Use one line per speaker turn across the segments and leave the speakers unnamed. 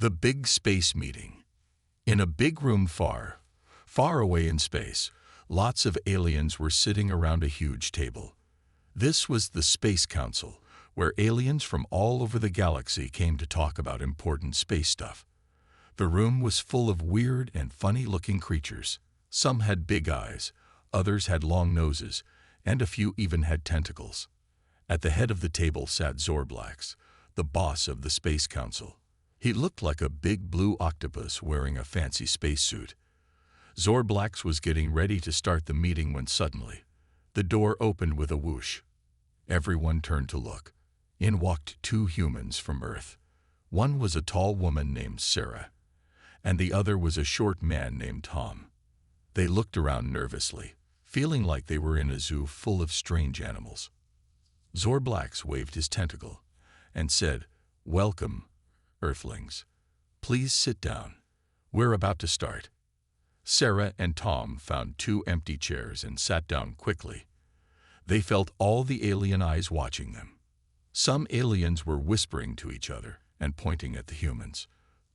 The big space meeting. In a big room far, far away in space, lots of aliens were sitting around a huge table. This was the Space Council, where aliens from all over the galaxy came to talk about important space stuff. The room was full of weird and funny-looking creatures. Some had big eyes, others had long noses, and a few even had tentacles. At the head of the table sat Zorblax, the boss of the Space Council. He looked like a big blue octopus wearing a fancy spacesuit. Zorblax was getting ready to start the meeting when suddenly, the door opened with a whoosh. Everyone turned to look. In walked two humans from Earth. One was a tall woman named Sarah, and the other was a short man named Tom. They looked around nervously, feeling like they were in a zoo full of strange animals. Zorblax waved his tentacle and said, "Welcome, Earthlings. Please sit down. We're about to start." Sarah and Tom found two empty chairs and sat down quickly. They felt all the alien eyes watching them. Some aliens were whispering to each other and pointing at the humans.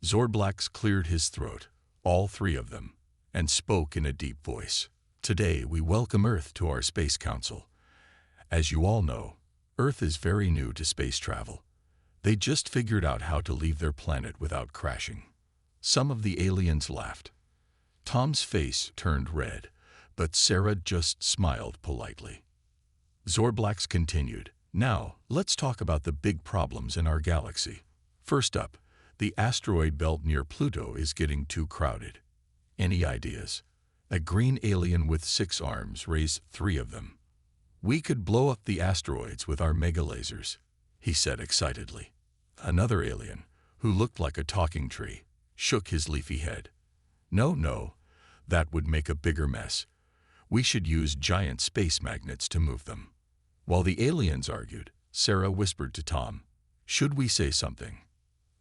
Zorblax cleared his throat, all three of them, and spoke in a deep voice. "Today we welcome Earth to our Space Council. As you all know, Earth is very new to space travel. They just figured out how to leave their planet without crashing." Some of the aliens laughed. Tom's face turned red, but Sarah just smiled politely. Zorblax continued, "Now, let's talk about the big problems in our galaxy. First up, the asteroid belt near Pluto is getting too crowded. Any ideas?" A green alien with 6 arms raised 3 of them. "We could blow up the asteroids with our mega lasers," he said excitedly. Another alien, who looked like a talking tree, shook his leafy head. No, that would make a bigger mess. We should use giant space magnets to move them." While the aliens argued, Sarah whispered to Tom, "Should we say something?"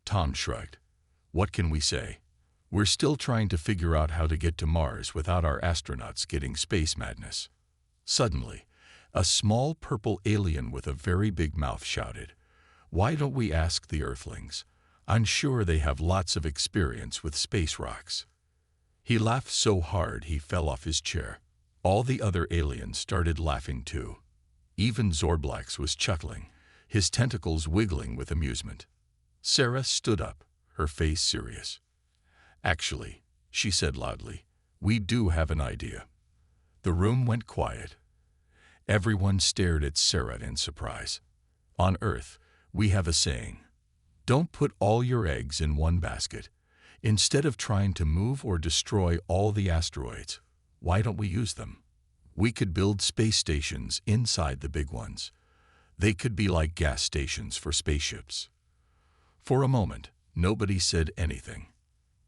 Tom shrugged. "What can we say? We're still trying to figure out how to get to Mars without our astronauts getting space madness." Suddenly, a small purple alien with a very big mouth shouted, "Why don't we ask the Earthlings? I'm sure they have lots of experience with space rocks." He laughed so hard he fell off his chair. All the other aliens started laughing too. Even Zorblax was chuckling, his tentacles wiggling with amusement. Sarah stood up, her face serious. "Actually," she said loudly, "we do have an idea." The room went quiet. Everyone stared at Sarah in surprise. On Earth, we have a saying, "Don't put all your eggs in one basket." Instead of trying to move or destroy all the asteroids, why don't we use them? We could build space stations inside the big ones. They could be like gas stations for spaceships. For a moment, nobody said anything.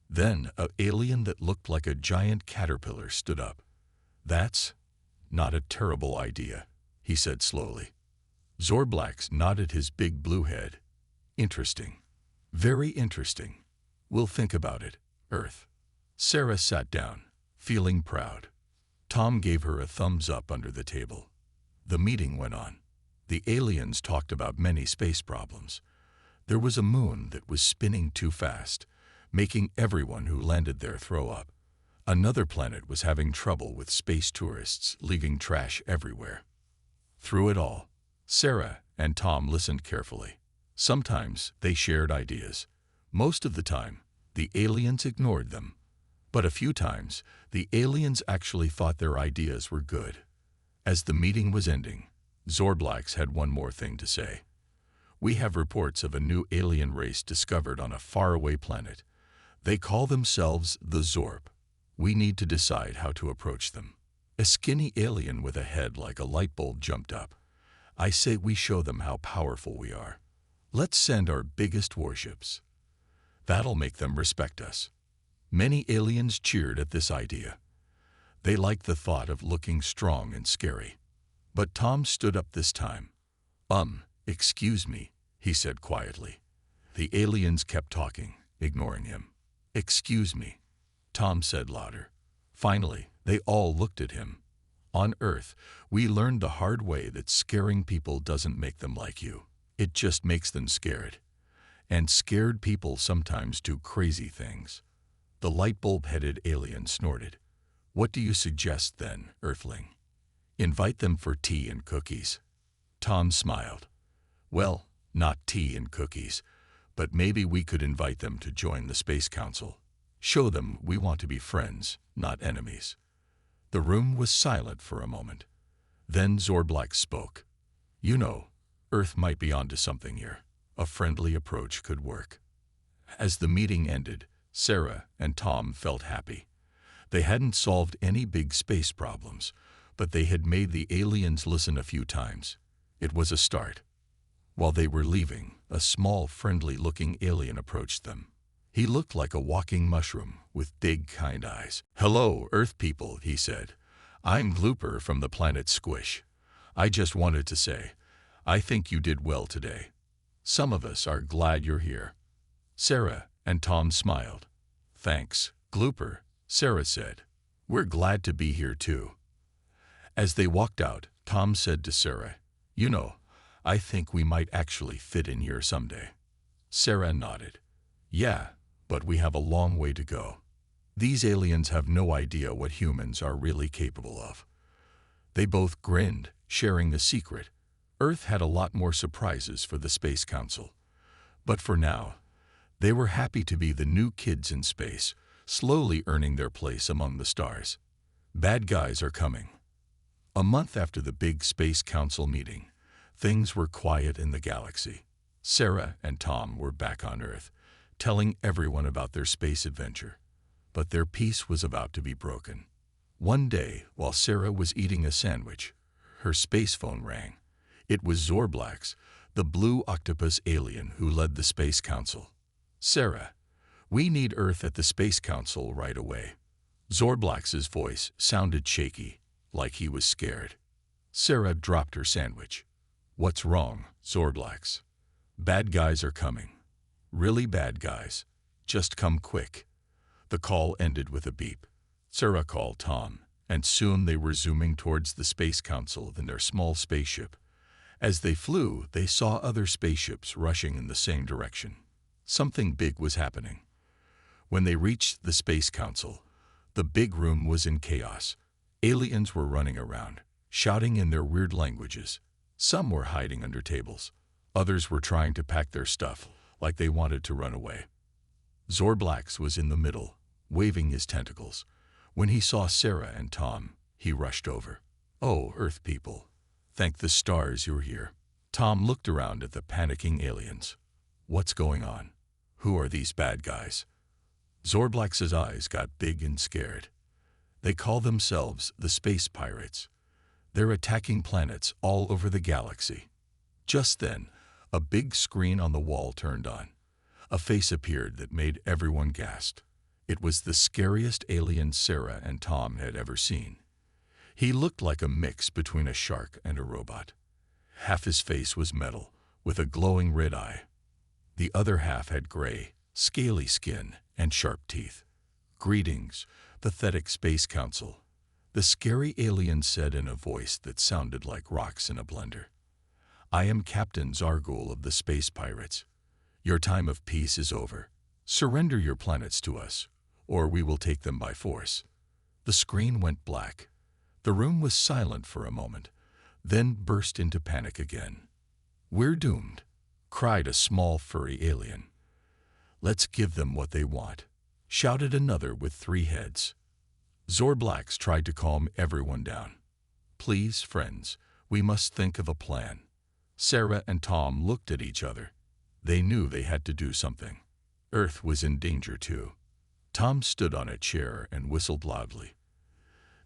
Then an alien that looked like a giant caterpillar stood up. "That's not a terrible idea," he said slowly. Zorblax nodded his big blue head. "Interesting. Very interesting. We'll think about it, Earth." Sarah sat down, feeling proud. Tom gave her a thumbs up under the table. The meeting went on. The aliens talked about many space problems. There was a moon that was spinning too fast, making everyone who landed there throw up. Another planet was having trouble with space tourists leaving trash everywhere. Through it all, Sarah and Tom listened carefully. Sometimes they shared ideas. Most of the time, the aliens ignored them. But a few times, the aliens actually thought their ideas were good. As the meeting was ending, Zorblax had one more thing to say. "We have reports of a new alien race discovered on a faraway planet. They call themselves the Zorb. We need to decide how to approach them." A skinny alien with a head like a light bulb jumped up. "I say we show them how powerful we are. Let's send our biggest warships. That'll make them respect us." Many aliens cheered at this idea. They liked the thought of looking strong and scary. But Tom stood up this time. Excuse me," he said quietly. The aliens kept talking, ignoring him. "Excuse me," Tom said louder. Finally, they all looked at him. "On Earth, we learned the hard way that scaring people doesn't make them like you. It just makes them scared. And scared people sometimes do crazy things. The light bulb-headed alien snorted. What do you suggest then, Earthling? Invite them for tea and cookies. Tom smiled. Well, not tea and cookies, but maybe we could invite them to join the Space Council. Show them we want to be friends, not enemies. The room was silent for a moment. Then Zorblax spoke. You know, Earth might be onto something here. A friendly approach could work. As the meeting ended, Sarah and Tom felt happy. They hadn't solved any big space problems, but they had made the aliens listen a few times. It was a start. While they were leaving, a small, friendly-looking alien approached them. He looked like a walking mushroom with big, kind eyes. "Hello, Earth people," he said. "I'm Glooper from the planet Squish. I just wanted to say, I think you did well today. Some of us are glad you're here." Sarah and Tom smiled. "Thanks, Glooper," Sarah said. "We're glad to be here too." As they walked out, Tom said to Sarah, "You know, I think we might actually fit in here someday." Sarah nodded. "Yeah, but we have a long way to go. These aliens have no idea what humans are really capable of." They both grinned, sharing the secret. Earth had a lot more surprises for the Space Council. But for now, they were happy to be the new kids in space, slowly earning their place among the stars. Bad guys are coming. A month after the big Space Council meeting, things were quiet in the galaxy. Sarah and Tom were back on Earth, telling everyone about their space adventure. But their peace was about to be broken. One day, while Sarah was eating a sandwich, her space phone rang. It was Zorblax, the blue octopus alien who led the Space Council. "Sarah, we need Earth at the Space Council right away." Zorblax's voice sounded shaky, like he was scared. Sarah dropped her sandwich. "What's wrong, Zorblax?" "Bad guys are coming. Really bad guys. Just come quick." The call ended with a beep. Sarah called Tom, and soon they were zooming towards the Space Council in their small spaceship. As they flew, they saw other spaceships rushing in the same direction. Something big was happening. When they reached the Space Council, the big room was in chaos. Aliens were running around, shouting in their weird languages. Some were hiding under tables. Others were trying to pack their stuff, like they wanted to run away. Zorblax was in the middle, waving his tentacles. When he saw Sarah and Tom, he rushed over. "Oh, Earth people. Thank the stars you're here." Tom looked around at the panicking aliens. "What's going on? Who are these bad guys?" Zorblax's eyes got big and scared. "They call themselves the Space Pirates. They're attacking planets all over the galaxy." Just then, a big screen on the wall turned on. A face appeared that made everyone gasp. It was the scariest alien Sarah and Tom had ever seen. He looked like a mix between a shark and a robot. Half his face was metal, with a glowing red eye. The other half had gray, scaly skin and sharp teeth. "Greetings, pathetic Space Council," the scary alien said in a voice that sounded like rocks in a blender. "I am Captain Zargul of the Space Pirates. Your time of peace is over. Surrender your planets to us, or we will take them by force." The screen went black. The room was silent for a moment, then burst into panic again. "We're doomed," cried a small furry alien. "Let's give them what they want," shouted another with 3 heads. Zorblax tried to calm everyone down. "Please, friends, we must think of a plan." Sarah and Tom looked at each other. They knew they had to do something. Earth was in danger too. Tom stood on a chair and whistled loudly.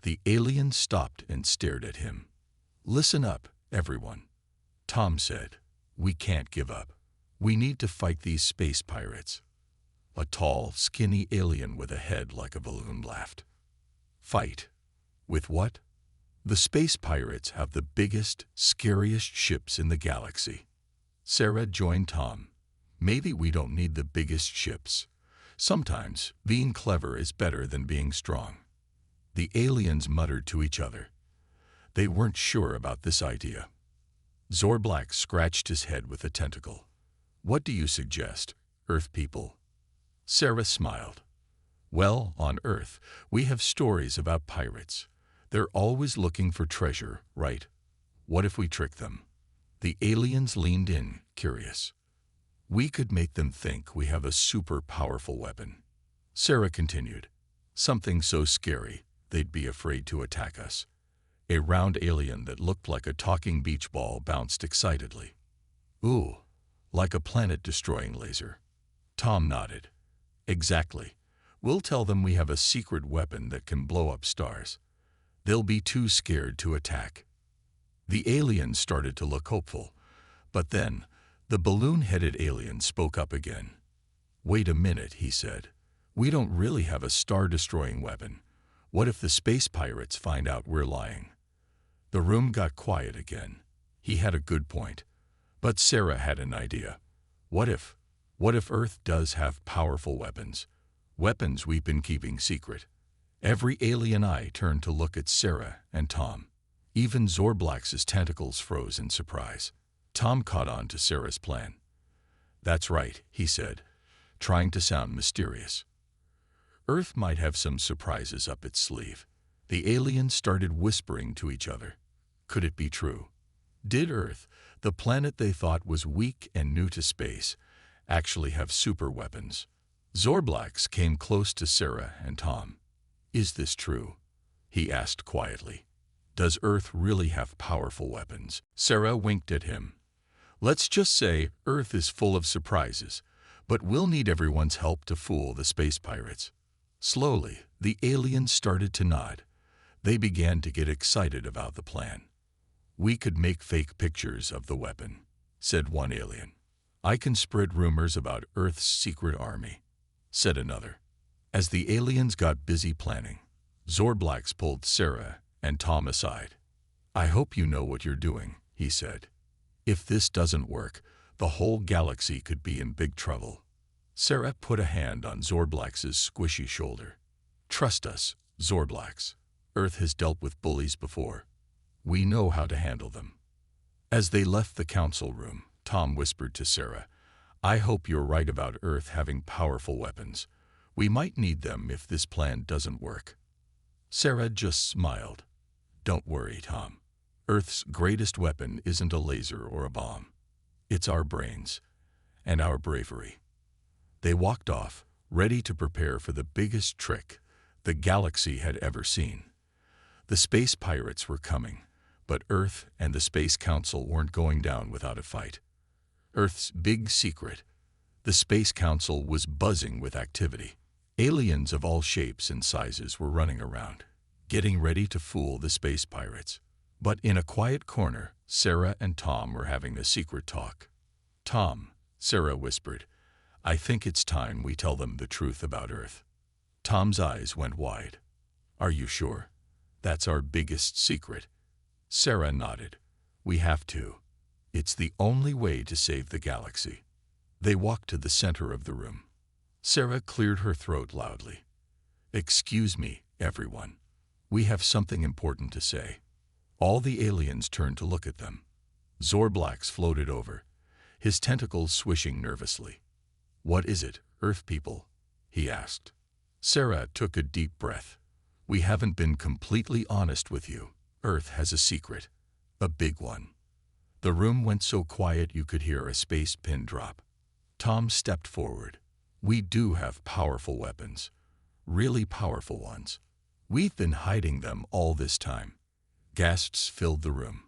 The alien stopped and stared at him. "Listen up, everyone," Tom said. "We can't give up. We need to fight these space pirates." A tall, skinny alien with a head like a balloon laughed. "Fight? With what?" "The space pirates have the biggest, scariest ships in the galaxy." Sarah joined Tom. "Maybe we don't need the biggest ships. Sometimes being clever is better than being strong." The aliens muttered to each other. They weren't sure about this idea. Zorblax scratched his head with a tentacle. What do you suggest, Earth people? Sarah smiled. Well, on Earth, we have stories about pirates. They're always looking for treasure, right? What if we trick them? The aliens leaned in, curious. We could make them think we have a super powerful weapon. Sarah continued. Something so scary, they'd be afraid to attack us. A round alien that looked like a talking beach ball bounced excitedly. Ooh, like a planet-destroying laser. Tom nodded. Exactly. We'll tell them we have a secret weapon that can blow up stars. They'll be too scared to attack. The aliens started to look hopeful, but then the balloon-headed alien spoke up again. Wait a minute, he said. We don't really have a star-destroying weapon. What if the space pirates find out we're lying? The room got quiet again. He had a good point. But Sarah had an idea. What if Earth does have powerful weapons? Weapons we've been keeping secret. Every alien eye turned to look at Sarah and Tom. Even Zorblax's tentacles froze in surprise. Tom caught on to Sarah's plan. That's right, he said, trying to sound mysterious. Earth might have some surprises up its sleeve. The aliens started whispering to each other. Could it be true? Did Earth, the planet they thought was weak and new to space, actually have super weapons? Zorblax came close to Sarah and Tom. Is this true? He asked quietly. Does Earth really have powerful weapons? Sarah winked at him. Let's just say Earth is full of surprises, but we'll need everyone's help to fool the space pirates. Slowly, the aliens started to nod. They began to get excited about the plan. We could make fake pictures of the weapon, said one alien. I can spread rumors about Earth's secret army, said another. As the aliens got busy planning, Zorblax pulled Sarah and Tom aside. I hope you know what you're doing, he said. If this doesn't work, the whole galaxy could be in big trouble. Sarah put a hand on Zorblax's squishy shoulder. Trust us, Zorblax. Earth has dealt with bullies before. We know how to handle them. As they left the council room, Tom whispered to Sarah, I hope you're right about Earth having powerful weapons. We might need them if this plan doesn't work. Sarah just smiled. Don't worry, Tom. Earth's greatest weapon isn't a laser or a bomb. It's our brains and our bravery. They walked off, ready to prepare for the biggest trick the galaxy had ever seen. The space pirates were coming, but Earth and the Space Council weren't going down without a fight. Earth's big secret. The Space Council was buzzing with activity. Aliens of all shapes and sizes were running around, getting ready to fool the space pirates. But in a quiet corner, Sarah and Tom were having a secret talk. Tom, Sarah whispered, I think it's time we tell them the truth about Earth. Tom's eyes went wide. Are you sure? That's our biggest secret. Sarah nodded. We have to. It's the only way to save the galaxy. They walked to the center of the room. Sarah cleared her throat loudly. Excuse me, everyone. We have something important to say. All the aliens turned to look at them. Zorblax floated over, his tentacles swishing nervously. What is it, Earth people? He asked. Sarah took a deep breath. We haven't been completely honest with you. Earth has a secret. A big one. The room went so quiet you could hear a space pin drop. Tom stepped forward. We do have powerful weapons. Really powerful ones. We've been hiding them all this time. Gasps filled the room.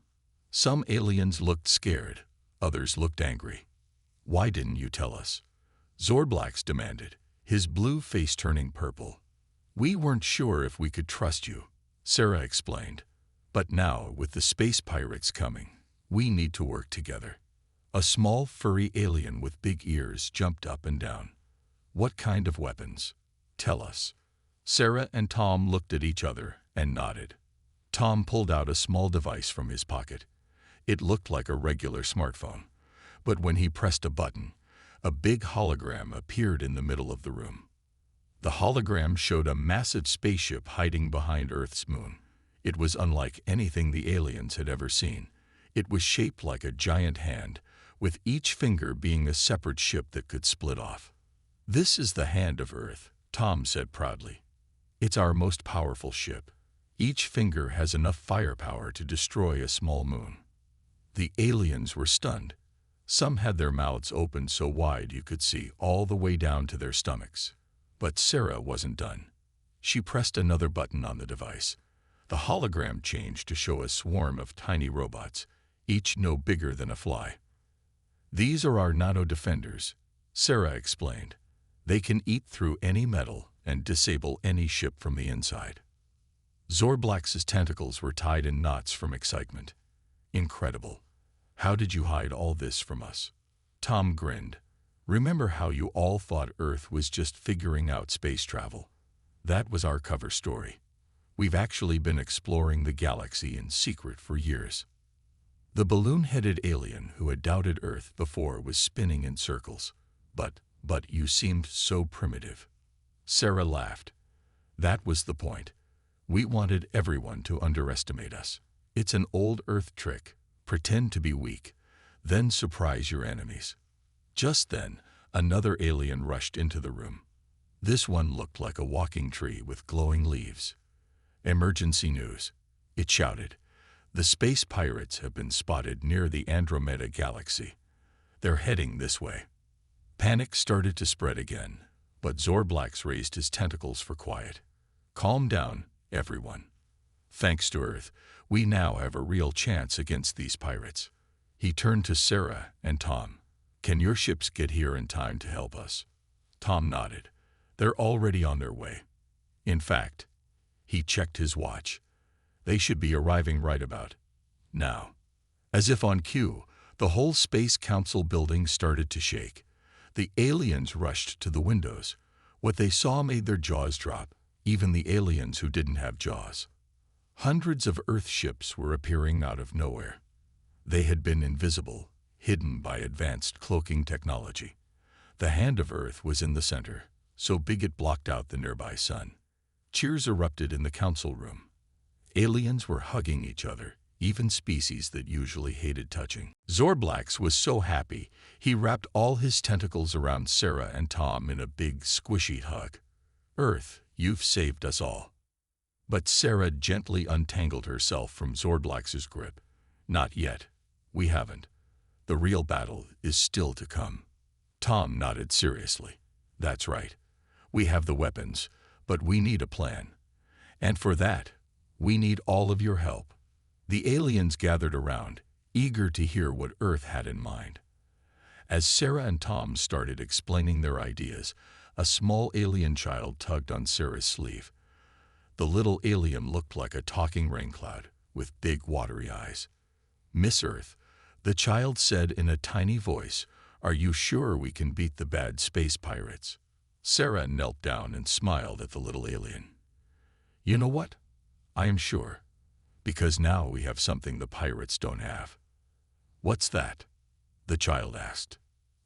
Some aliens looked scared. Others looked angry. Why didn't you tell us? Zorblax demanded, his blue face turning purple. We weren't sure if we could trust you, Sarah explained. But now, with the space pirates coming, we need to work together. A small furry alien with big ears jumped up and down. What kind of weapons? Tell us. Sarah and Tom looked at each other and nodded. Tom pulled out a small device from his pocket. It looked like a regular smartphone, but when he pressed a button, a big hologram appeared in the middle of the room. The hologram showed a massive spaceship hiding behind Earth's moon. It was unlike anything the aliens had ever seen. It was shaped like a giant hand, with each finger being a separate ship that could split off. "This is the Hand of Earth," Tom said proudly. "It's our most powerful ship. Each finger has enough firepower to destroy a small moon." The aliens were stunned. Some had their mouths opened so wide you could see all the way down to their stomachs. But Sarah wasn't done. She pressed another button on the device. The hologram changed to show a swarm of tiny robots, each no bigger than a fly. "These are our nano-defenders," Sarah explained. "They can eat through any metal and disable any ship from the inside." Zorblax's tentacles were tied in knots from excitement. "Incredible. How did you hide all this from us?" Tom grinned. "Remember how you all thought Earth was just figuring out space travel? That was our cover story. We've actually been exploring the galaxy in secret for years." The balloon-headed alien who had doubted Earth before was spinning in circles. But you seemed so primitive." Sarah laughed. "That was the point. We wanted everyone to underestimate us. It's an old Earth trick. Pretend to be weak, then surprise your enemies." Just then, another alien rushed into the room. This one looked like a walking tree with glowing leaves. "Emergency news," it shouted. "The space pirates have been spotted near the Andromeda galaxy. They're heading this way." Panic started to spread again, but Zorblax raised his tentacles for quiet. "Calm down, everyone. Thanks to Earth, we now have a real chance against these pirates." He turned to Sarah and Tom. "Can your ships get here in time to help us?" Tom nodded. "They're already on their way. In fact," he checked his watch, "they should be arriving right about now." As if on cue, the whole Space Council building started to shake. The aliens rushed to the windows. What they saw made their jaws drop, even the aliens who didn't have jaws. Hundreds of Earth ships were appearing out of nowhere. They had been invisible, hidden by advanced cloaking technology. The Hand of Earth was in the center, so big it blocked out the nearby sun. Cheers erupted in the council room. Aliens were hugging each other, even species that usually hated touching. Zorblax was so happy, he wrapped all his tentacles around Sarah and Tom in a big, squishy hug. "Earth, you've saved us all." But Sarah gently untangled herself from Zorblax's grip. "Not yet. We haven't. The real battle is still to come." Tom nodded seriously. "That's right. We have the weapons, but we need a plan. And for that, we need all of your help." The aliens gathered around, eager to hear what Earth had in mind. As Sarah and Tom started explaining their ideas, a small alien child tugged on Sarah's sleeve. The little alien looked like a talking rain cloud, with big watery eyes. "Miss Earth," the child said in a tiny voice, "are you sure we can beat the bad space pirates?" Sarah knelt down and smiled at the little alien. "You know what? I am sure. Because now we have something the pirates don't have." "What's that?" the child asked.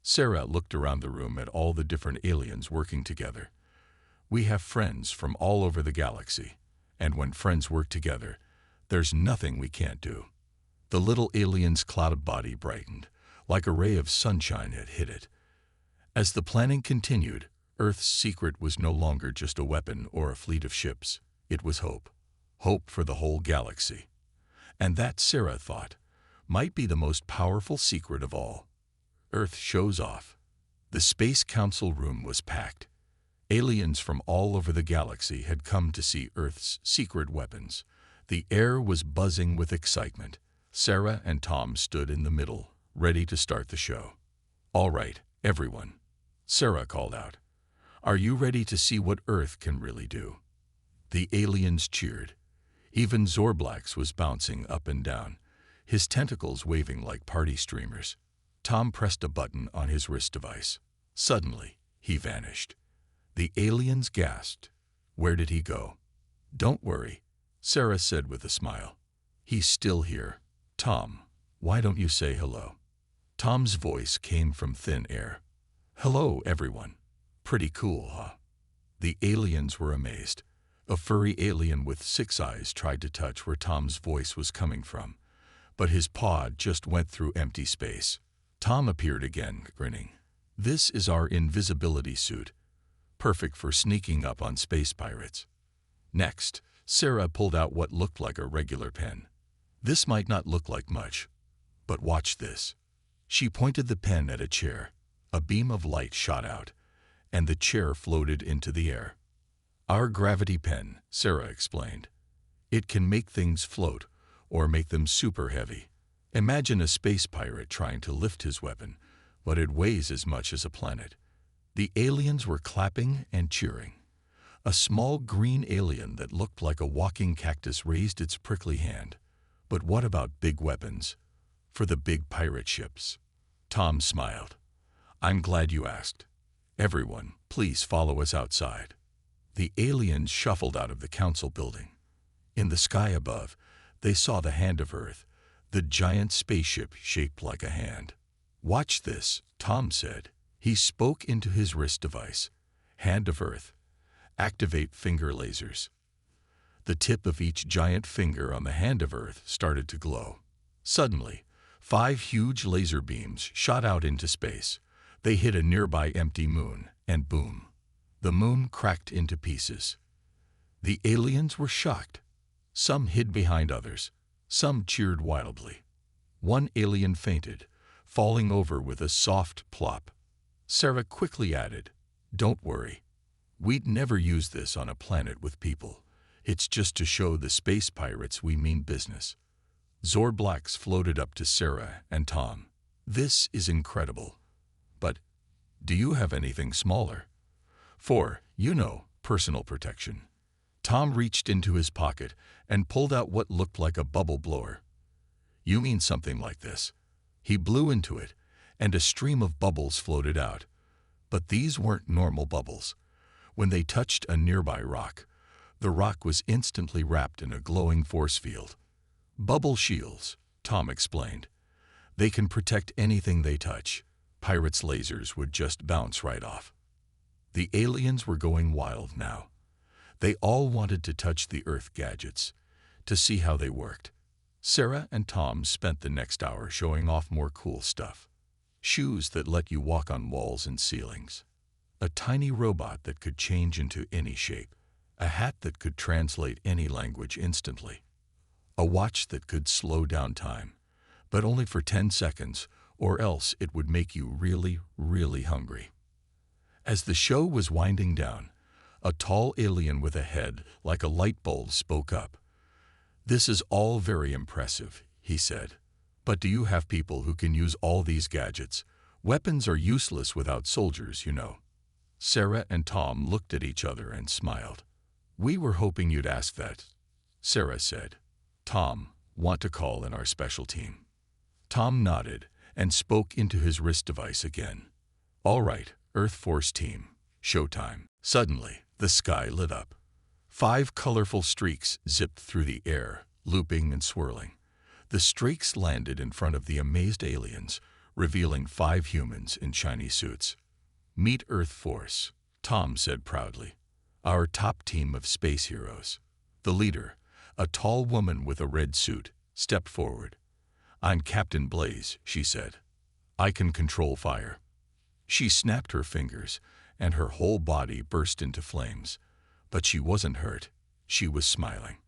Sarah looked around the room at all the different aliens working together. "We have friends from all over the galaxy, and when friends work together, there's nothing we can't do." The little alien's cloud body brightened, like a ray of sunshine had hit it. As the planning continued, Earth's secret was no longer just a weapon or a fleet of ships. It was hope. Hope for the whole galaxy. And that, Sarah thought, might be the most powerful secret of all. Earth shows off. The Space Council room was packed. Aliens from all over the galaxy had come to see Earth's secret weapons. The air was buzzing with excitement. Sarah and Tom stood in the middle, ready to start the show. "All right, everyone," Sarah called out. "Are you ready to see what Earth can really do?" The aliens cheered. Even Zorblax was bouncing up and down, his tentacles waving like party streamers. Tom pressed a button on his wrist device. Suddenly, he vanished. The aliens gasped. Where did he go? "Don't worry," Sarah said with a smile. "He's still here. Tom, why don't you say hello?" Tom's voice came from thin air. "Hello, everyone. Pretty cool, huh?" The aliens were amazed. A furry alien with 6 eyes tried to touch where Tom's voice was coming from, but his paw just went through empty space. Tom appeared again, grinning. This is our invisibility suit, perfect for sneaking up on space pirates. Next, Sarah pulled out what looked like a regular pen. This might not look like much, but watch this. She pointed the pen at a chair. A beam of light shot out, and the chair floated into the air. Our gravity pen, Sarah explained. It can make things float or make them super heavy. Imagine a space pirate trying to lift his weapon, but it weighs as much as a planet. The aliens were clapping and cheering. A small green alien that looked like a walking cactus raised its prickly hand. But what about big weapons? For the big pirate ships? Tom smiled. I'm glad you asked. Everyone, please follow us outside. The aliens shuffled out of the council building. In the sky above, they saw the Hand of Earth, the giant spaceship shaped like a hand. Watch this, Tom said. He spoke into his wrist device. Hand of Earth. Activate finger lasers. The tip of each giant finger on the Hand of Earth started to glow. Suddenly, 5 huge laser beams shot out into space. They hit a nearby empty moon, and boom, the moon cracked into pieces. The aliens were shocked. Some hid behind others. Some cheered wildly. One alien fainted, falling over with a soft plop. Sarah quickly added, "Don't worry. We'd never use this on a planet with people. It's just to show the space pirates we mean business." Zorblacks floated up to Sarah and Tom. "This is incredible. But do you have anything smaller? For, personal protection." Tom reached into his pocket and pulled out what looked like a bubble blower. "You mean something like this." He blew into it, and a stream of bubbles floated out. But these weren't normal bubbles. When they touched a nearby rock, the rock was instantly wrapped in a glowing force field. "Bubble shields," Tom explained. "They can protect anything they touch. Pirates' lasers would just bounce right off." The aliens were going wild now. They all wanted to touch the Earth gadgets, to see how they worked. Sarah and Tom spent the next hour showing off more cool stuff. Shoes that let you walk on walls and ceilings. A tiny robot that could change into any shape. A hat that could translate any language instantly. A watch that could slow down time, but only for 10 seconds, or else it would make you really, really hungry. As the show was winding down, a tall alien with a head like a light bulb spoke up. "This is all very impressive," he said. "But do you have people who can use all these gadgets? Weapons are useless without soldiers, you know." Sarah and Tom looked at each other and smiled. "We were hoping you'd ask that," Sarah said. "Tom, want to call in our special team?" Tom nodded and spoke into his wrist device again. "All right, Earth Force Team, showtime." Suddenly, the sky lit up. 5 colorful streaks zipped through the air, looping and swirling. The streaks landed in front of the amazed aliens, revealing 5 humans in shiny suits. "Meet Earth Force," Tom said proudly. "Our top team of space heroes." The leader, a tall woman with a red suit, stepped forward. "I'm Captain Blaze," she said. "I can control fire." She snapped her fingers, and her whole body burst into flames. But she wasn't hurt. She was smiling.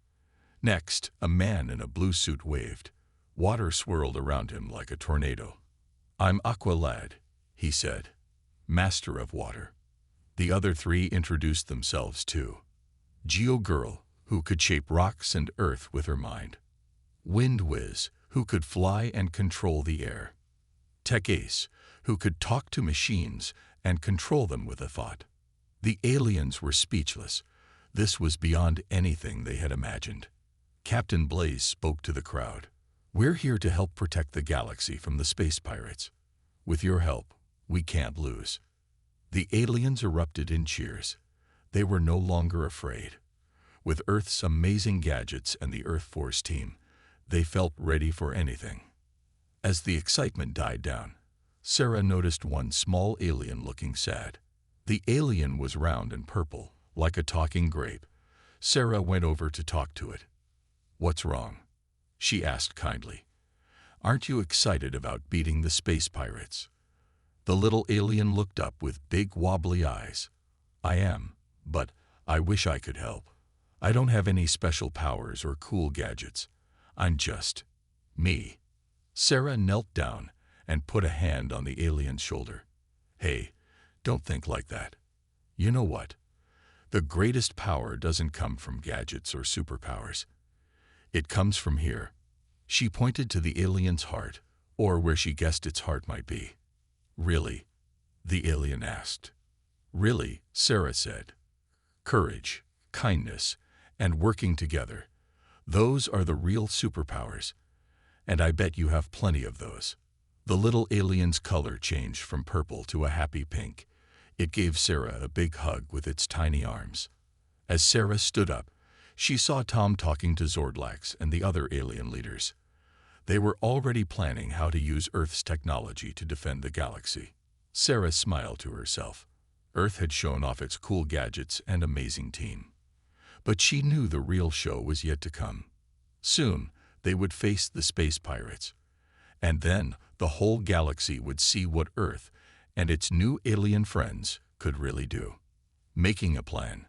Next, a man in a blue suit waved. Water swirled around him like a tornado. "I'm Aqualad," he said. "Master of water." The other 3 introduced themselves too. Geo Girl, who could shape rocks and earth with her mind. Wind Whiz, who could fly and control the air. Tech Ace, who could talk to machines and control them with a thought. The aliens were speechless. This was beyond anything they had imagined. Captain Blaze spoke to the crowd. "We're here to help protect the galaxy from the space pirates. With your help, we can't lose." The aliens erupted in cheers. They were no longer afraid. With Earth's amazing gadgets and the Earth Force team, they felt ready for anything. As the excitement died down, Sarah noticed one small alien looking sad. The alien was round and purple, like a talking grape. Sarah went over to talk to it. "What's wrong?" she asked kindly. Aren't you excited about beating the space pirates? The little alien looked up with big wobbly eyes. I am, but I wish I could help. I don't have any special powers or cool gadgets. I'm just me. Sarah knelt down and put a hand on the alien's shoulder. Hey, don't think like that. You know what? The greatest power doesn't come from gadgets or superpowers. It comes from here. She pointed to the alien's heart, or where she guessed its heart might be. Really? The alien asked. Really, Sarah said. Courage, kindness, and working together. Those are the real superpowers. And I bet you have plenty of those. The little alien's color changed from purple to a happy pink. It gave Sarah a big hug with its tiny arms. As Sarah stood up, she saw Tom talking to Zordlax and the other alien leaders. They were already planning how to use Earth's technology to defend the galaxy. Sarah smiled to herself. Earth had shown off its cool gadgets and amazing team. But she knew the real show was yet to come. Soon, they would face the space pirates. And then, the whole galaxy would see what Earth and its new alien friends could really do. Making a plan.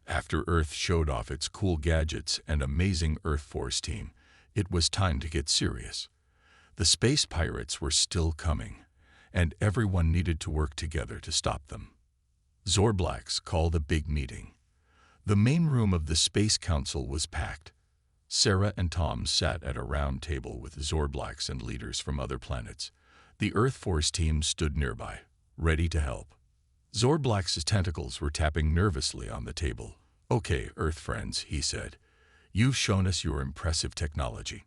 After Earth showed off its cool gadgets and amazing Earth Force team, it was time to get serious. The space pirates were still coming, and everyone needed to work together to stop them. Zordlax called a big meeting. The main room of the Space Council was packed. Sarah and Tom sat at a round table with Zordlax and leaders from other planets. The Earth Force team stood nearby, ready to help. Zordlax's tentacles were tapping nervously on the table. Okay, Earth friends, he said. You've shown us your impressive technology.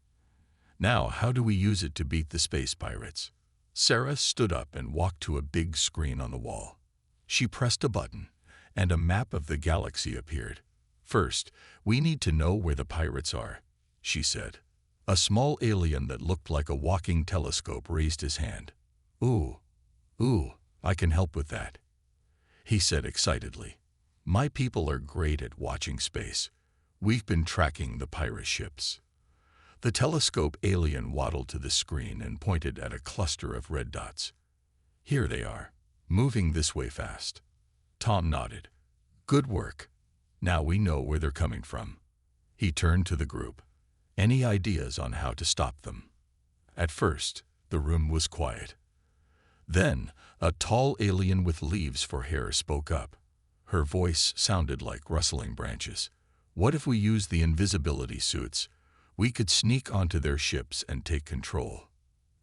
Now, how do we use it to beat the space pirates? Sarah stood up and walked to a big screen on the wall. She pressed a button, and a map of the galaxy appeared. First, we need to know where the pirates are, she said. A small alien that looked like a walking telescope raised his hand. Ooh, I can help with that, he said excitedly. My people are great at watching space. We've been tracking the pirate ships. The telescope alien waddled to the screen and pointed at a cluster of red dots. Here they are, moving this way fast. Tom nodded. Good work. Now we know where they're coming from. He turned to the group. Any ideas on how to stop them? At first, the room was quiet. Then, a tall alien with leaves for hair spoke up. Her voice sounded like rustling branches. What if we use the invisibility suits? We could sneak onto their ships and take control.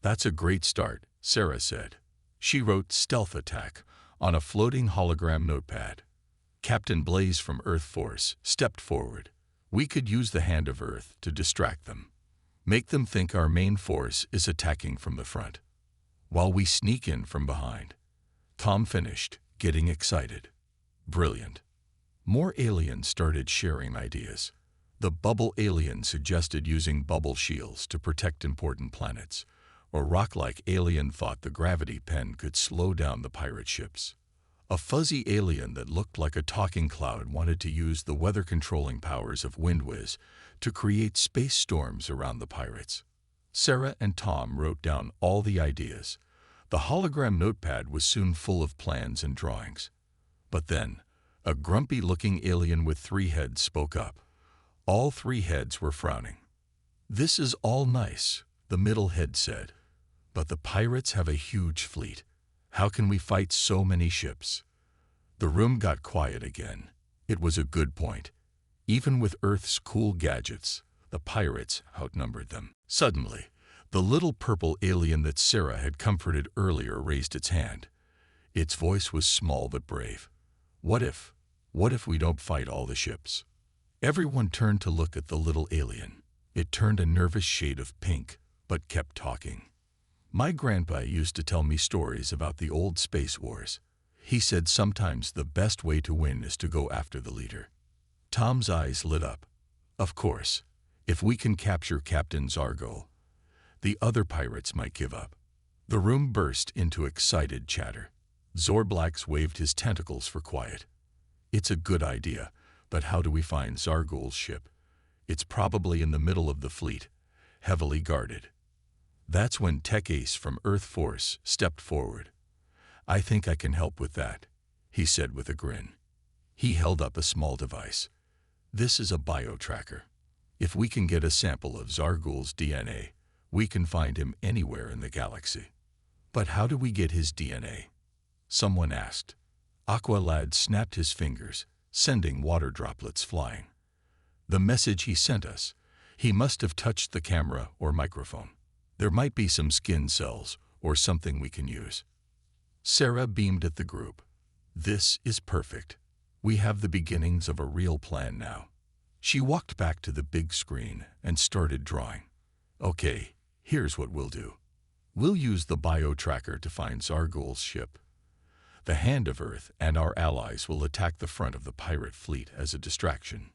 That's a great start, Sarah said. She wrote stealth attack on a floating hologram notepad. Captain Blaze from Earth Force stepped forward. We could use the Hand of Earth to distract them. Make them think our main force is attacking from the front, while we sneak in from behind. Tom finished, getting excited. Brilliant. More aliens started sharing ideas. The bubble alien suggested using bubble shields to protect important planets, or rock-like alien thought the gravity pen could slow down the pirate ships. A fuzzy alien that looked like a talking cloud wanted to use the weather-controlling powers of WindWhiz to create space storms around the pirates. Sarah and Tom wrote down all the ideas. The hologram notepad was soon full of plans and drawings. But then, a grumpy-looking alien with 3 heads spoke up. All 3 heads were frowning. This is all nice, the middle head said. But the pirates have a huge fleet. How can we fight so many ships? The room got quiet again. It was a good point. Even with Earth's cool gadgets, the pirates outnumbered them. Suddenly, the little purple alien that Sarah had comforted earlier raised its hand. Its voice was small but brave. What if we don't fight all the ships? Everyone turned to look at the little alien. It turned a nervous shade of pink, but kept talking. My grandpa used to tell me stories about the old space wars. He said sometimes the best way to win is to go after the leader. Tom's eyes lit up. Of course, if we can capture Captain Zargol, the other pirates might give up. The room burst into excited chatter. Zordlax waved his tentacles for quiet. It's a good idea, but how do we find Zargol's ship? It's probably in the middle of the fleet, heavily guarded. That's when Tech Ace from Earth Force stepped forward. "I think I can help with that," he said with a grin. He held up a small device. "This is a bio-tracker. If we can get a sample of Zargul's DNA, we can find him anywhere in the galaxy." "But how do we get his DNA?" someone asked. Aqualad snapped his fingers, sending water droplets flying. "The message he sent us. He must have touched the camera or microphone. There might be some skin cells or something we can use." Sarah beamed at the group. "This is perfect. We have the beginnings of a real plan now." She walked back to the big screen and started drawing. "Okay, here's what we'll do. We'll use the bio-tracker to find Zargul's ship. The Hand of Earth and our allies will attack the front of the pirate fleet as a distraction.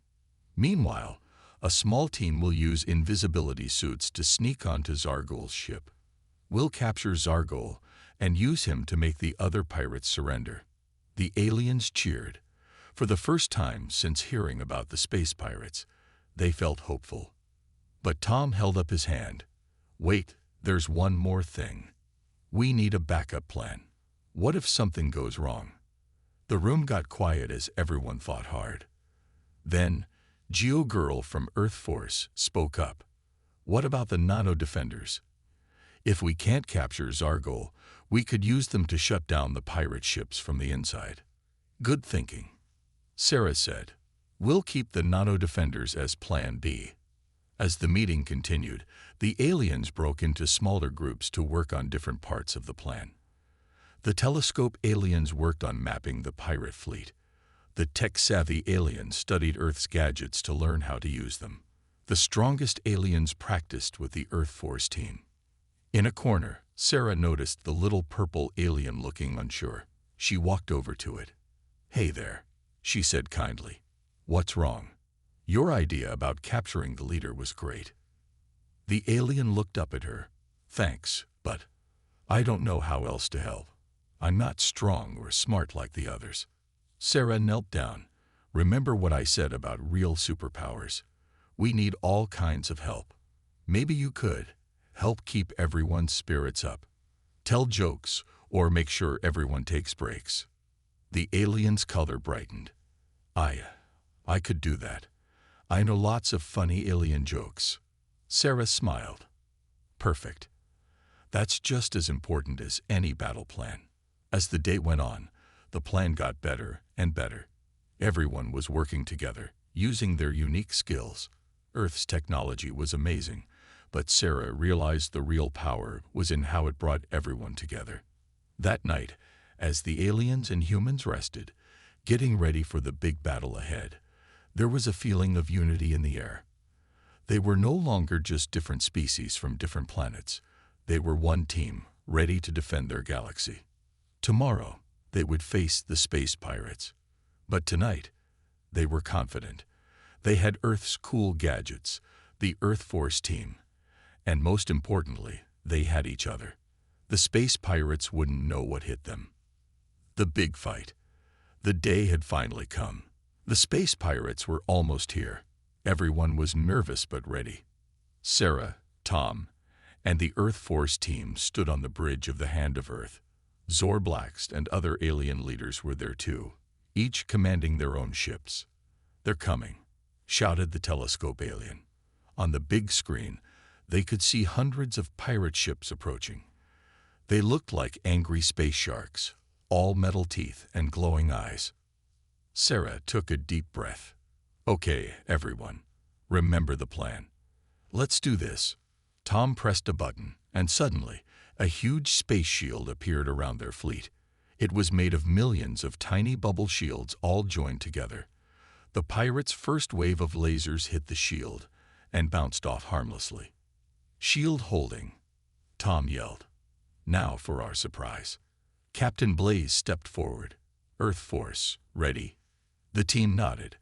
Meanwhile, a small team will use invisibility suits to sneak onto Zargul's ship. We'll capture Zargul and use him to make the other pirates surrender." The aliens cheered. For the first time since hearing about the space pirates, they felt hopeful. But Tom held up his hand. "Wait, there's one more thing. We need a backup plan. What if something goes wrong?" The room got quiet as everyone thought hard. Then, Geo Girl from Earth Force spoke up. "What about the nano-defenders? If we can't capture Zargul, we could use them to shut down the pirate ships from the inside." "Good thinking," Sarah said. "We'll keep the nano-defenders as Plan B." As the meeting continued, the aliens broke into smaller groups to work on different parts of the plan. The telescope aliens worked on mapping the pirate fleet. The tech-savvy aliens studied Earth's gadgets to learn how to use them. The strongest aliens practiced with the Earth Force team. In a corner, Sarah noticed the little purple alien looking unsure. She walked over to it. "Hey there," she said kindly. "What's wrong? Your idea about capturing the leader was great." The alien looked up at her. "Thanks, but I don't know how else to help. I'm not strong or smart like the others." Sarah knelt down. "Remember what I said about real superpowers. We need all kinds of help. Maybe you could help keep everyone's spirits up. Tell jokes or make sure everyone takes breaks." The alien's color brightened. I could do that. I know lots of funny alien jokes." Sarah smiled. "Perfect. That's just as important as any battle plan." As the day went on, the plan got better and better. Everyone was working together, using their unique skills. Earth's technology was amazing, but Sarah realized the real power was in how it brought everyone together. That night, as the aliens and humans rested, getting ready for the big battle ahead, there was a feeling of unity in the air. They were no longer just different species from different planets. They were one team, ready to defend their galaxy. Tomorrow, they would face the space pirates. But tonight, they were confident. They had Earth's cool gadgets, the Earth Force team, and most importantly, they had each other. The space pirates wouldn't know what hit them. The big fight. The day had finally come. The space pirates were almost here. Everyone was nervous but ready. Sarah, Tom, and the Earth Force team stood on the bridge of the Hand of Earth. Zorblax and other alien leaders were there too, each commanding their own ships. "They're coming," shouted the telescope alien. On the big screen, they could see hundreds of pirate ships approaching. They looked like angry space sharks, all metal teeth and glowing eyes. Sarah took a deep breath. "Okay, everyone, remember the plan. Let's do this." Tom pressed a button, and suddenly, a huge space shield appeared around their fleet. It was made of millions of tiny bubble shields all joined together. The pirates' first wave of lasers hit the shield and bounced off harmlessly. "Shield holding," Tom yelled. "Now for our surprise." Captain Blaze stepped forward. "Earth Force, ready?" The team nodded.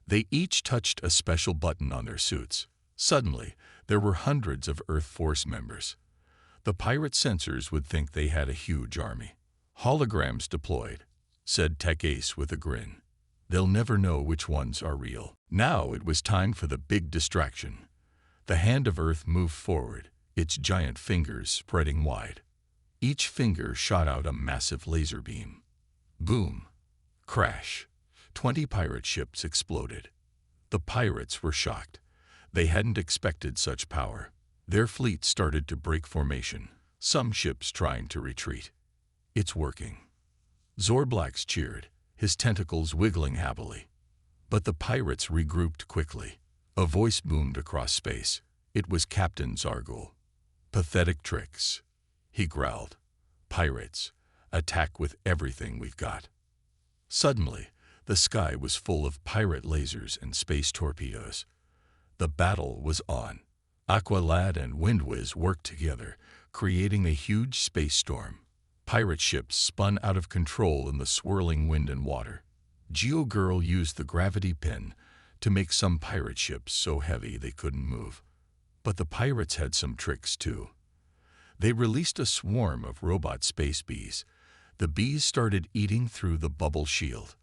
They each touched a special button on their suits. Suddenly, there were hundreds of Earth Force members. The pirate sensors would think they had a huge army. "Holograms deployed," said Tech Ace with a grin. "They'll never know which ones are real." Now it was time for the big distraction. The Hand of Earth moved forward, its giant fingers spreading wide. Each finger shot out a massive laser beam. Boom! Crash! 20 pirate ships exploded. The pirates were shocked. They hadn't expected such power. Their fleet started to break formation, some ships trying to retreat. It's working. Zorblax cheered, his tentacles wiggling happily. But the pirates regrouped quickly. A voice boomed across space. It was Captain Zargul. Pathetic tricks, he growled. Pirates, attack with everything we've got. Suddenly, the sky was full of pirate lasers and space torpedoes. The battle was on. Aqualad and Windwhiz worked together, creating a huge space storm. Pirate ships spun out of control in the swirling wind and water. GeoGirl used the gravity pin to make some pirate ships so heavy they couldn't move. But the pirates had some tricks too. They released a swarm of robot space bees. The bees started eating through the bubble shield.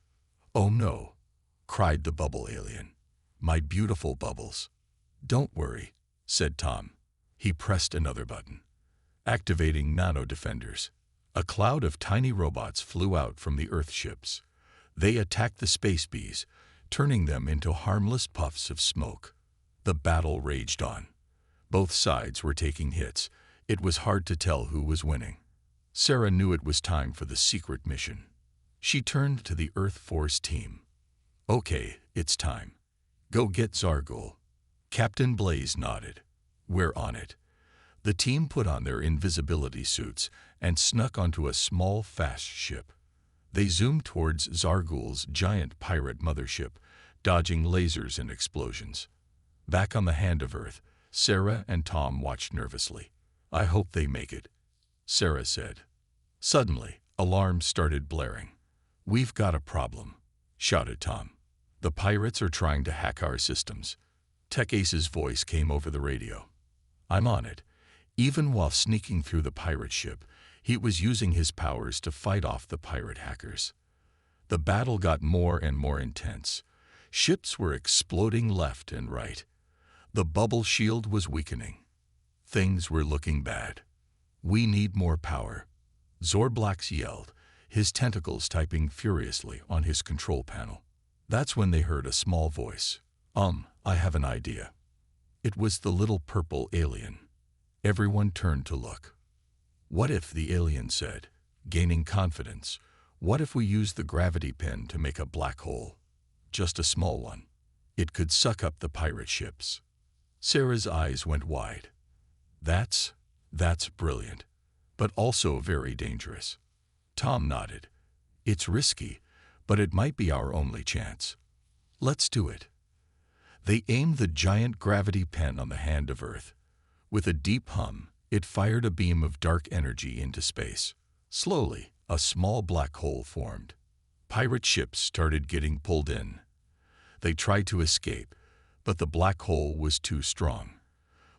"Oh no," cried the bubble alien. "My beautiful bubbles." "Don't worry," said Tom. He pressed another button, activating nano defenders. A cloud of tiny robots flew out from the Earth ships. They attacked the space bees, turning them into harmless puffs of smoke. The battle raged on. Both sides were taking hits. It was hard to tell who was winning. Sarah knew it was time for the secret mission. She turned to the Earth Force team. "Okay, it's time. Go get Zargul." Captain Blaze nodded. "We're on it." The team put on their invisibility suits and snuck onto a small, fast ship. They zoomed towards Zargul's giant pirate mothership, dodging lasers and explosions. Back on the Hand of Earth, Sarah and Tom watched nervously. "I hope they make it," Sarah said. Suddenly, alarms started blaring. "We've got a problem," shouted Tom. "The pirates are trying to hack our systems." Tech Ace's voice came over the radio. "I'm on it." Even while sneaking through the pirate ship, he was using his powers to fight off the pirate hackers. The battle got more and more intense. Ships were exploding left and right. The bubble shield was weakening. Things were looking bad. "We need more power," Zorblax yelled, his tentacles typing furiously on his control panel. That's when they heard a small voice. I have an idea." It was the little purple alien. Everyone turned to look. "What if," the alien said, gaining confidence, "what if we use the gravity pin to make a black hole? Just a small one. It could suck up the pirate ships." Sarah's eyes went wide. That's brilliant, but also very dangerous." Tom nodded. "It's risky, but it might be our only chance. Let's do it." They aimed the giant gravity pen on the Hand of Earth. With a deep hum, it fired a beam of dark energy into space. Slowly, a small black hole formed. Pirate ships started getting pulled in. They tried to escape, but the black hole was too strong.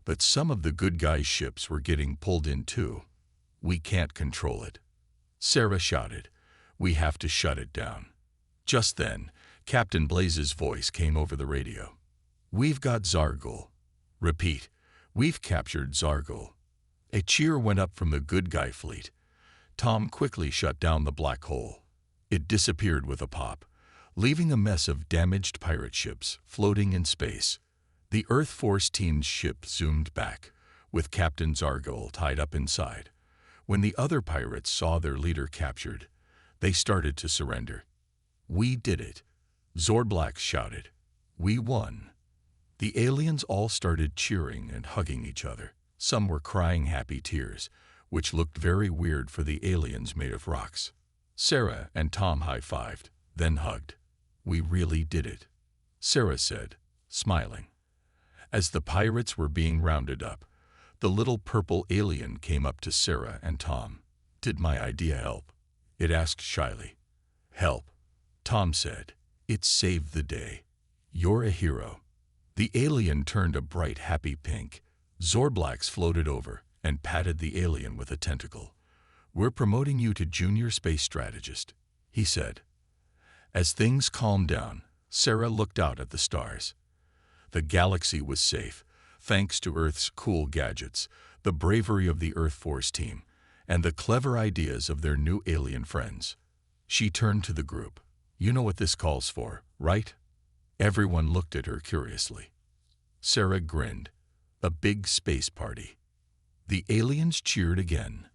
But some of the good guys' ships were getting pulled in too. "We can't control it," Sarah shouted. "We have to shut it down." Just then, Captain Blaze's voice came over the radio. "We've got Zargul." "Repeat, we've captured Zargul." A cheer went up from the good guy fleet. Tom quickly shut down the black hole. It disappeared with a pop, leaving a mess of damaged pirate ships floating in space. The Earth Force team's ship zoomed back, with Captain Zargul tied up inside. When the other pirates saw their leader captured, they started to surrender. "We did it," Zorblax shouted. "We won." The aliens all started cheering and hugging each other. Some were crying happy tears, which looked very weird for the aliens made of rocks. Sarah and Tom high-fived, then hugged. "We really did it," Sarah said, smiling. As the pirates were being rounded up, the little purple alien came up to Sarah and Tom. "Did my idea help?" it asked shyly. "Help," Tom said. "It saved the day. You're a hero." The alien turned a bright, happy pink. Zorblax floated over and patted the alien with a tentacle. "We're promoting you to junior space strategist," he said. As things calmed down, Sarah looked out at the stars. The galaxy was safe, thanks to Earth's cool gadgets. the bravery of the Earth Force team, and the clever ideas of their new alien friends. She turned to the group. "You know what this calls for, right?" Everyone looked at her curiously. Sarah grinned. "A big space party." The aliens cheered again.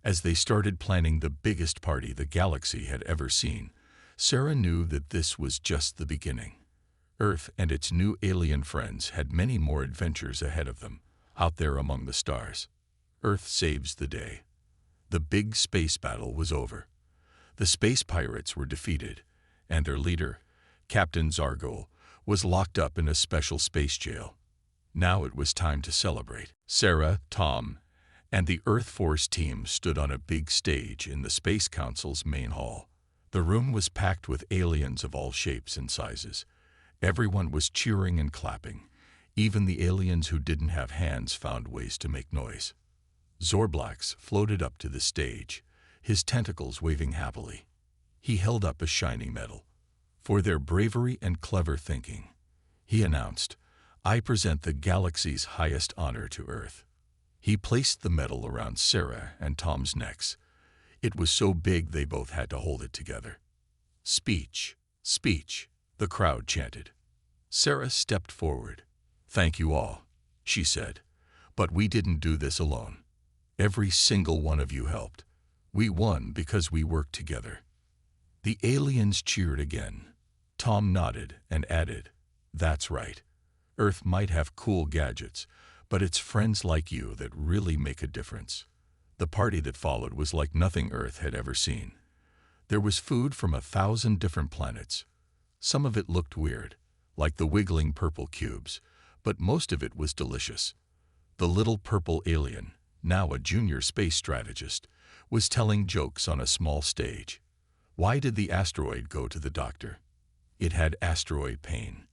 As they started planning the biggest party the galaxy had ever seen, Sarah knew that this was just the beginning. Earth and its new alien friends had many more adventures ahead of them, out there among the stars. Earth saves the day. The big space battle was over. The space pirates were defeated, and their leader, Captain Zargol, was locked up in a special space jail. Now it was time to celebrate. Sarah, Tom, and the Earth Force team stood on a big stage in the Space Council's main hall. The room was packed with aliens of all shapes and sizes. Everyone was cheering and clapping. Even the aliens who didn't have hands found ways to make noise. Zorblax floated up to the stage, his tentacles waving happily. He held up a shiny medal. "For their bravery and clever thinking," he announced, "I present the galaxy's highest honor to Earth." He placed the medal around Sarah and Tom's necks. It was so big they both had to hold it together. "Speech, speech," the crowd chanted. Sarah stepped forward. "Thank you all," she said, "but we didn't do this alone. Every single one of you helped. We won because we worked together." The aliens cheered again. Tom nodded and added, "That's right. Earth might have cool gadgets, but it's friends like you that really make a difference." The party that followed was like nothing Earth had ever seen. There was food from 1,000 different planets. Some of it looked weird, like the wiggling purple cubes, but most of it was delicious. The little purple alien, now a junior space strategist, was telling jokes on a small stage. Why did the asteroid go to the doctor? It had asteroid pain.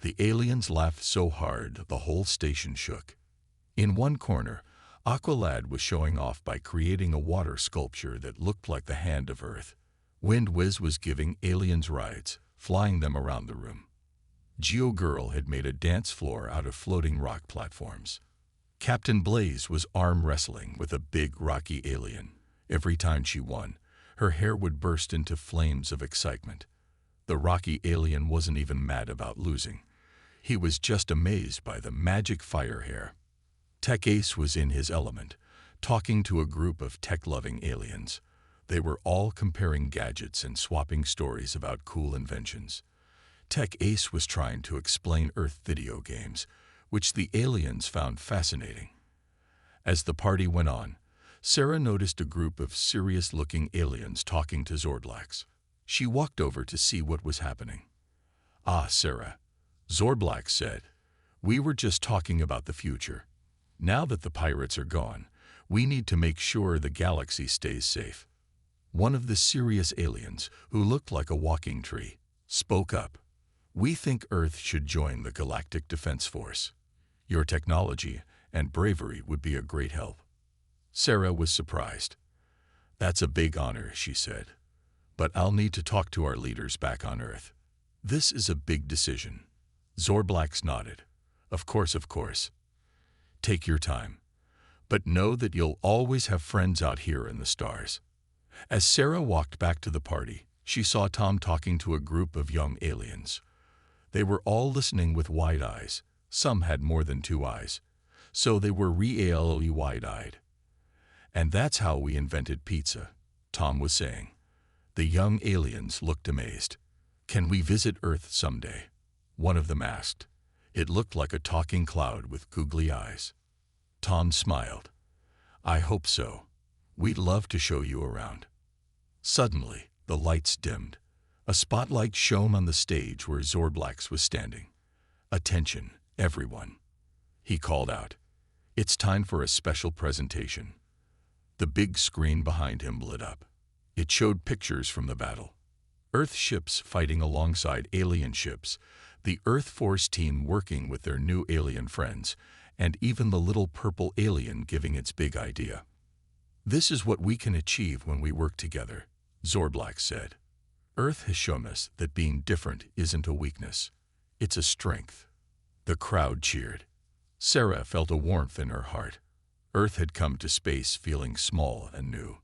The aliens laughed so hard the whole station shook. In one corner, Aqualad was showing off by creating a water sculpture that looked like the hand of Earth. Wind Whiz was giving aliens rides, flying them around the room. Geo Girl had made a dance floor out of floating rock platforms. Captain Blaze was arm wrestling with a big rocky alien. Every time she won, her hair would burst into flames of excitement. The rocky alien wasn't even mad about losing. He was just amazed by the magic fire hair. Tech Ace was in his element, talking to a group of tech-loving aliens. They were all comparing gadgets and swapping stories about cool inventions. Tech Ace was trying to explain Earth video games, which the aliens found fascinating. As the party went on, Sarah noticed a group of serious-looking aliens talking to Zorblax. She walked over to see what was happening. "Ah, Sarah," Zorblax said, "we were just talking about the future. Now that the pirates are gone, we need to make sure the galaxy stays safe." One of the serious aliens, who looked like a walking tree, spoke up. "We think Earth should join the Galactic Defense Force. Your technology and bravery would be a great help." Sarah was surprised. "That's a big honor," she said. "But I'll need to talk to our leaders back on Earth. This is a big decision." Zorblax nodded. Of course. Take your time. But know that you'll always have friends out here in the stars." As Sarah walked back to the party, she saw Tom talking to a group of young aliens. They were all listening with wide eyes. Some had more than 2 eyes, so they were really wide-eyed. "And that's how we invented pizza," Tom was saying. The young aliens looked amazed. "Can we visit Earth someday?" one of them asked. It looked like a talking cloud with googly eyes. Tom smiled. "I hope so. We'd love to show you around." Suddenly, the lights dimmed. A spotlight shone on the stage where Zorblax was standing. "Attention, everyone," he called out. "It's time for a special presentation." The big screen behind him lit up. It showed pictures from the battle. Earth ships fighting alongside alien ships, the Earth Force team working with their new alien friends, and even the little purple alien giving its big idea. "This is what we can achieve when we work together," Zorblax said. "Earth has shown us that being different isn't a weakness. It's a strength." The crowd cheered. Sarah felt a warmth in her heart. Earth had come to space feeling small and new.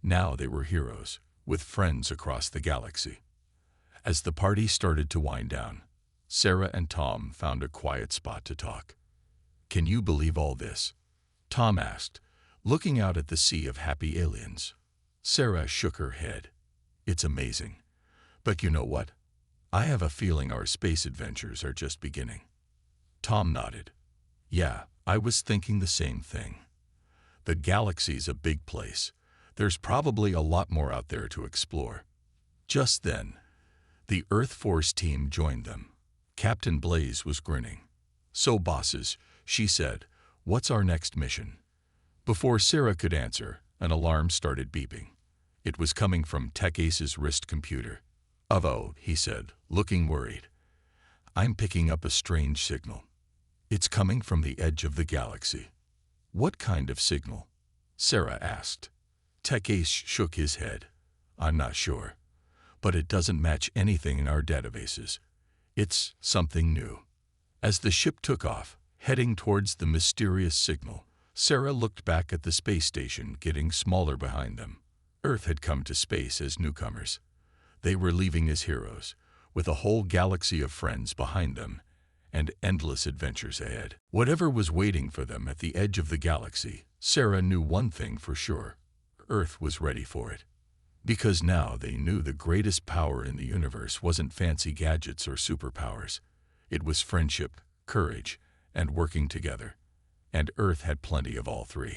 Now they were heroes, with friends across the galaxy. As the party started to wind down, Sarah and Tom found a quiet spot to talk. "Can you believe all this?" Tom asked, looking out at the sea of happy aliens. Sarah shook her head. "It's amazing. But you know what? I have a feeling our space adventures are just beginning." Tom nodded. "Yeah, I was thinking the same thing. The galaxy's a big place. There's probably a lot more out there to explore." Just then, the Earth Force team joined them. Captain Blaze was grinning. "So, bosses," she said, "what's our next mission?" Before Sarah could answer, an alarm started beeping. It was coming from Tech Ace's wrist computer. "Oh," he said, looking worried. "I'm picking up a strange signal. It's coming from the edge of the galaxy." "What kind of signal?" Sarah asked. Tech Ace shook his head. "I'm not sure, but it doesn't match anything in our databases. It's something new." As the ship took off, heading towards the mysterious signal, Sarah looked back at the space station getting smaller behind them. Earth had come to space as newcomers. They were leaving as heroes, with a whole galaxy of friends behind them and endless adventures ahead. Whatever was waiting for them at the edge of the galaxy, Sarah knew one thing for sure: Earth was ready for it. Because now they knew the greatest power in the universe wasn't fancy gadgets or superpowers. It was friendship, courage, and working together. And Earth had plenty of all three.